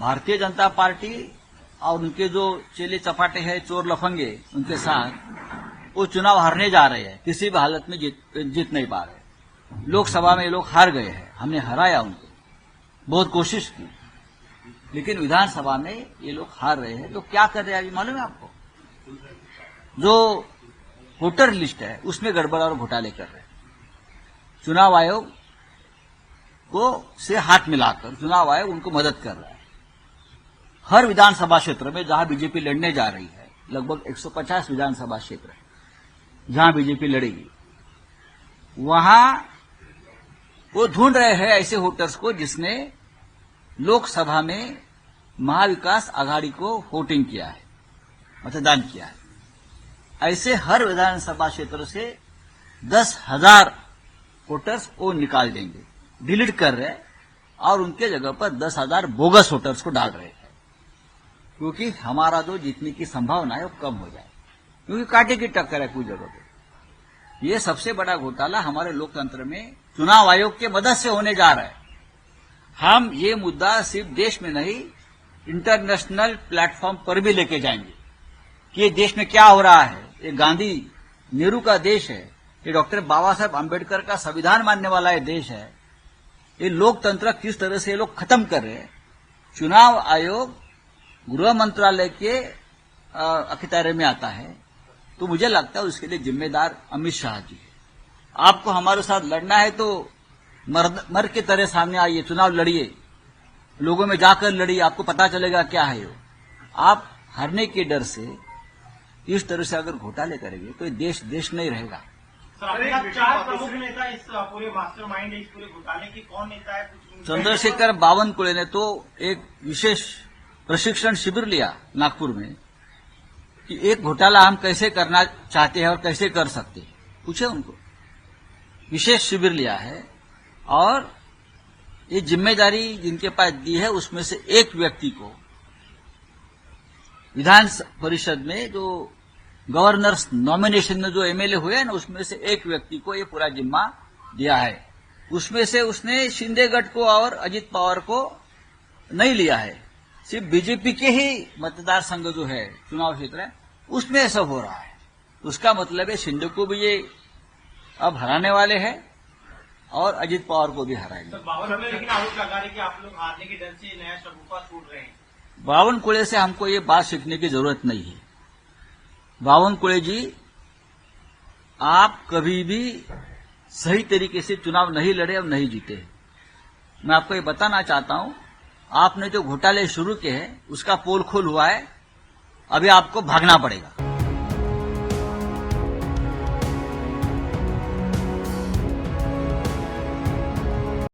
Bharatiya Janata party और उनके जो चेले चपाटे हैं, चोर लफंगे, उनके साथ वो चुनाव हारने जा रहे हैं। किसी भी हालत में जीत नहीं पा रहे। लोकसभा में ये लोग हार गए हैं, हमने हराया उनको, बहुत कोशिश की, लेकिन विधानसभा में ये लोग हार रहे हैं। तो क्या कर रहे हैं अभी मालूम है आपको? जो वोटर लिस्ट है उसमें गड़बड़ और घोटाले कर रहे हैं। चुनाव आयोग को से हाथ मिलाकर चुनाव आयोग उनको मदद कर रहा है। हर विधानसभा क्षेत्र में जहां बीजेपी लड़ने जा रही है, लगभग 150 विधानसभा क्षेत्र है जहां बीजेपी लड़ेगी, वहां वो ढूंढ रहे हैं ऐसे वोटर्स को जिसने लोकसभा में महाविकास आघाड़ी को वोटिंग किया है, मतदान किया है। ऐसे हर विधानसभा क्षेत्र से 10,000 वोटर्स को निकाल देंगे, डिलीट कर रहे हैं और उनके जगह पर 10,000 बोगस वोटर्स को डाल रहे हैं, क्योंकि हमारा जो जीतने की संभावना है वो कम हो जाए, क्योंकि कांटे की टक्कर है कुछ जगह पे। ये सबसे बड़ा घोटाला हमारे लोकतंत्र में चुनाव आयोग के मदद से होने जा रहा है। हम ये मुद्दा सिर्फ देश में नहीं, इंटरनेशनल प्लेटफॉर्म पर भी लेके जाएंगे कि ये देश में क्या हो रहा है। ये गांधी नेहरू का देश है, ये डॉक्टर बाबा साहब आम्बेडकर का संविधान मानने वाला ये देश है। ये लोकतंत्र किस तरह से ये लोग खत्म कर रहे हैं। चुनाव आयोग गृह मंत्रालय के अखियारे में आता है, तो मुझे लगता है उसके लिए जिम्मेदार अमित शाह जी है। आपको हमारे साथ लड़ना है तो मर्द के तरह सामने आइए, चुनाव लड़िए, लोगों में जाकर लड़िए, आपको पता चलेगा क्या है वो। आप हारने के डर से इस तरह से अगर घोटाले करेंगे तो ये देश नहीं रहेगा। चार प्रमुख नेता इस पूरे मास्टरमाइंड इस पूरे घोटाले के कौन नेता है? चंद्रशेखर बावनकुळे ने तो एक विशेष प्रशिक्षण शिविर लिया नागपुर में कि एक घोटाला हम कैसे करना चाहते हैं और कैसे कर सकते हैं, पूछे उनको। विशेष शिविर लिया है और ये जिम्मेदारी जिनके पास दी है उसमें से एक व्यक्ति को विधान परिषद में जो गवर्नर्स नॉमिनेशन में जो एमएलए हुए हैं ना, उसमें से एक व्यक्ति को ये पूरा जिम्मा दिया है। उसमें से उसने शिंदे गढ़ को और अजित पवार को नहीं लिया है, सिर्फ बीजेपी के ही मतदार संघ जो है, चुनाव क्षेत्र है, उसमें सब हो रहा है। उसका मतलब है शिंदे को भी ये अब हराने वाले हैं और अजित पवार को भी हराएंगे। लेकिन आरोप लगा रहे कि आप लोग हारने के डर से नया शगुफा छोड़ रहे हैं। बावनकुळे से हमको ये बात सीखने की जरूरत नहीं है। बावनकुळे जी, आप कभी भी सही तरीके से चुनाव नहीं लड़े और नहीं जीते। मैं आपको ये बताना चाहता हूं, आपने जो घोटाले शुरू किए हैं उसका पोल खोल हुआ है, अभी आपको भागना पड़ेगा।